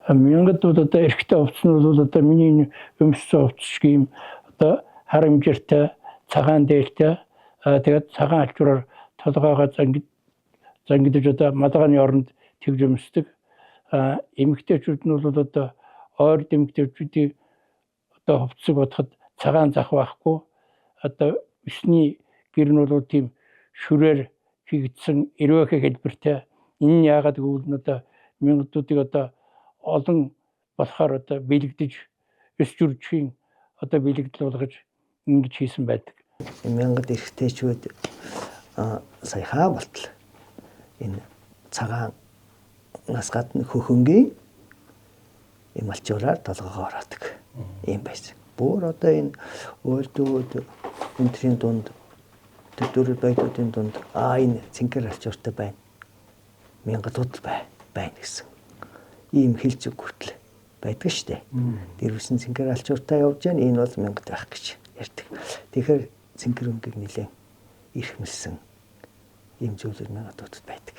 Мянгад одоо эрэгтэй овцнууд бол одоо миний өмссөн овц шиг юм одоо хар хэмжээртэй цагаан дээлтэй тэгээд цагаан алчуураар толгоогоо зангидж одоо малгайны оронд тэгж өмсдөг. Эмэгтэйчүүд нь бол одоо ойрд эмэгтэйчүүдийн одоо хувцсыг бодоход цагаан зах байхгүй одоо өсний гэр нь бол тийм шүрээр хийгдсэн эрвэхэ хэлбэртэй. Энэ нь яагаад гэвэл одоо мянгадуудыг одоо олон болохоор одоо бэлэгдэж өс жүрчхийн одоо бэлэгдэл болгож ингэж хийсэн байдаг. Мянгад эрэгтэйчүүд саяхан болтол энэ цагаанаас гадна хөхөнгийн юм алчуураар толгоогоо ороодог юм байсан. Бүр одоо энэ уйлдууд өнтрийн дунд төдөрөд байдуудын дунд энэ цэнхэр алчууртай байна. Мянгадууд байна гэсэн. Ийм хэлцэг хүртэл байдаг штэ. Дэрвсэн цэнхэр алчууртай явж байна. Энэ бол мянгад байх гэж ярьдаг. Тэгэхээр цэнхэр өнгийг нэлээд ирхмэлсэн ийм зүйлүүд мянгадуудад байдаг.